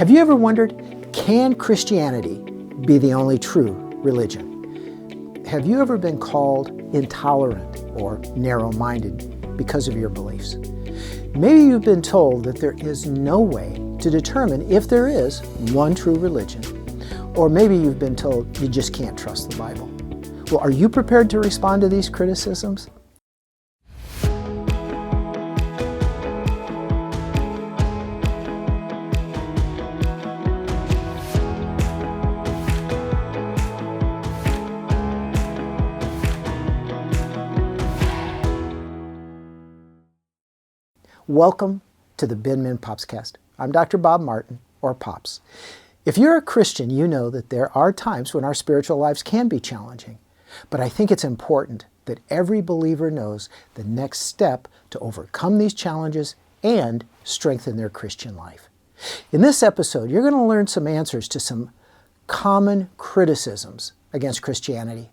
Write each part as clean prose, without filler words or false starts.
Have you ever wondered, can Christianity be the only true religion? Have you ever been called intolerant or narrow-minded because of your beliefs? Maybe you've been told that there is no way to determine if there is one true religion, or maybe you've been told you just can't trust the Bible. Well, are you prepared to respond to these criticisms? Welcome to the Binmin Popscast. I'm Dr. Bob Martin, or Pops. If you're a Christian, you know that there are times when our spiritual lives can be challenging. But I think it's important that every believer knows the next step to overcome these challenges and strengthen their Christian life. In this episode, you're going to learn some answers to some common criticisms against Christianity.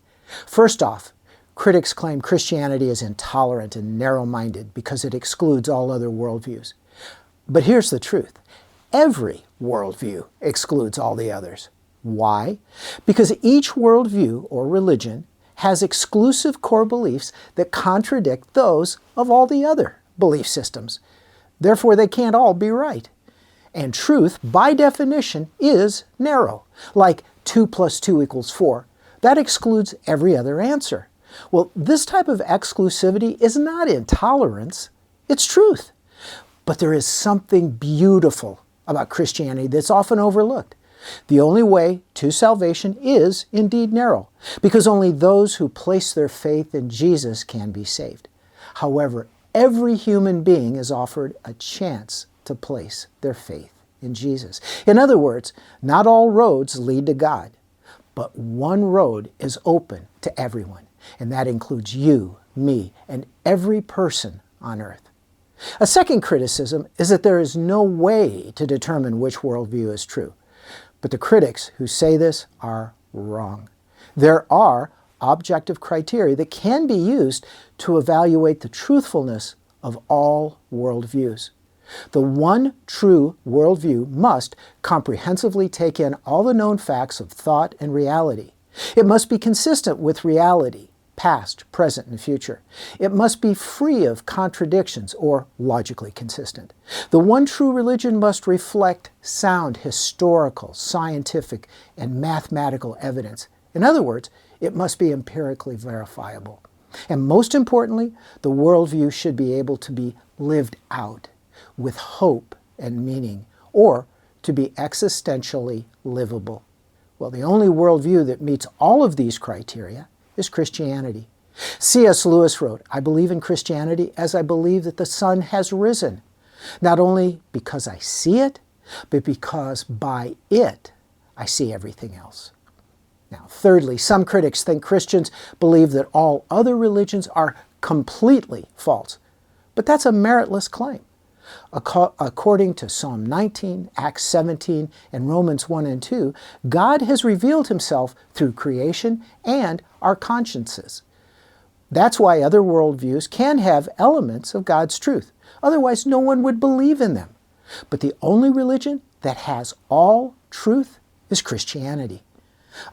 First off, critics claim Christianity is intolerant and narrow-minded because it excludes all other worldviews. But here's the truth. Every worldview excludes all the others. Why? Because each worldview or religion has exclusive core beliefs that contradict those of all the other belief systems. Therefore, they can't all be right. And truth, by definition, is narrow, like 2 + 2 = 4. That excludes every other answer. Well, this type of exclusivity is not intolerance, it's truth. But there is something beautiful about Christianity that's often overlooked. The only way to salvation is indeed narrow, because only those who place their faith in Jesus can be saved. However, every human being is offered a chance to place their faith in Jesus. In other words, not all roads lead to God, but one road is open to everyone. And that includes you, me, and every person on earth. A second criticism is that there is no way to determine which worldview is true. But the critics who say this are wrong. There are objective criteria that can be used to evaluate the truthfulness of all worldviews. The one true worldview must comprehensively take in all the known facts of thought and reality. It must be consistent with reality, past, present, and future. It must be free of contradictions or logically consistent. The one true religion must reflect sound historical, scientific, and mathematical evidence. In other words, it must be empirically verifiable. And most importantly, the worldview should be able to be lived out with hope and meaning, or to be existentially livable. Well, the only worldview that meets all of these criteria is Christianity. C.S. Lewis wrote, "I believe in Christianity as I believe that the sun has risen, not only because I see it, but because by it I see everything else." Now, thirdly, some critics think Christians believe that all other religions are completely false. But that's a meritless claim. According to Psalm 19, Acts 17, and Romans 1 and 2, God has revealed himself through creation and our consciences. That's why other worldviews can have elements of God's truth. Otherwise, no one would believe in them. But the only religion that has all truth is Christianity.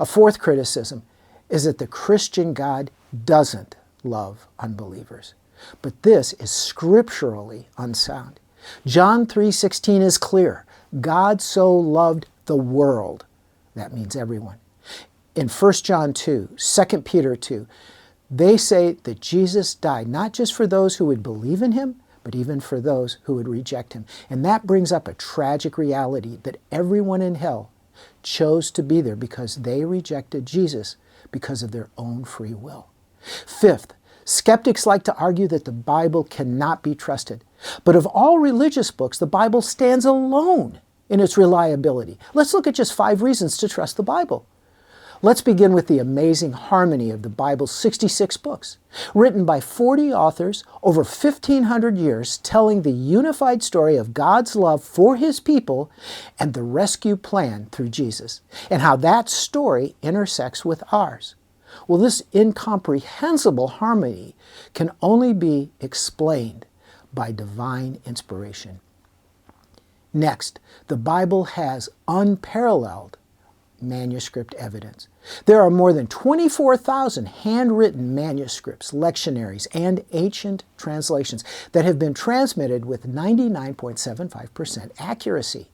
A fourth criticism is that the Christian God doesn't love unbelievers. But this is scripturally unsound. John 3:16 is clear. God so loved the world. That means everyone. In 1 John 2, 2 Peter 2, they say that Jesus died not just for those who would believe in him, but even for those who would reject him. And that brings up a tragic reality that everyone in hell chose to be there because they rejected Jesus because of their own free will. Fifth, skeptics like to argue that the Bible cannot be trusted. But of all religious books, the Bible stands alone in its reliability. Let's look at just 5 reasons to trust the Bible. Let's begin with the amazing harmony of the Bible's 66 books, written by 40 authors over 1,500 years, telling the unified story of God's love for his people and the rescue plan through Jesus, and how that story intersects with ours. Well, this incomprehensible harmony can only be explained by divine inspiration. Next, the Bible has unparalleled manuscript evidence. There are more than 24,000 handwritten manuscripts, lectionaries, and ancient translations that have been transmitted with 99.75% accuracy.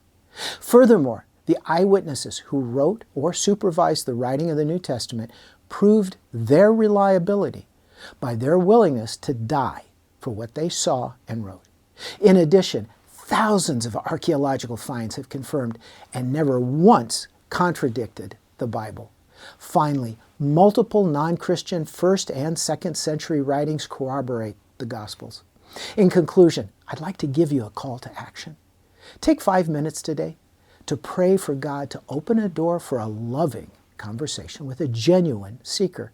Furthermore, the eyewitnesses who wrote or supervised the writing of the New Testament proved their reliability by their willingness to die for what they saw and wrote. In addition, thousands of archaeological finds have confirmed and never once contradicted the Bible. Finally, multiple non-Christian 1st and 2nd century writings corroborate the Gospels. In conclusion, I'd like to give you a call to action. Take 5 minutes today to pray for God to open a door for a loving conversation with a genuine seeker.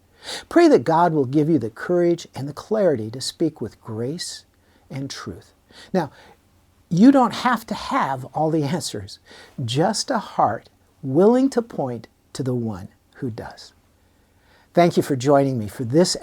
Pray that God will give you the courage and the clarity to speak with grace and truth. Now, you don't have to have all the answers, just a heart willing to point to the one who does. Thank you for joining me for this